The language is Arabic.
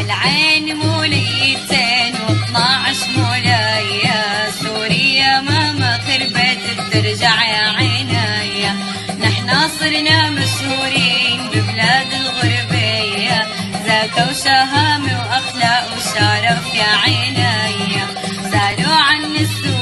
عالعين موليتين و12 مولايا، سوريا مهما خربت بترجع يا عينيا. نحنا صرنا مشهورين ببلاد الغربية، ذكاء وشهامة واخلاق وشرف يا عينيا. سالوا عن السوريين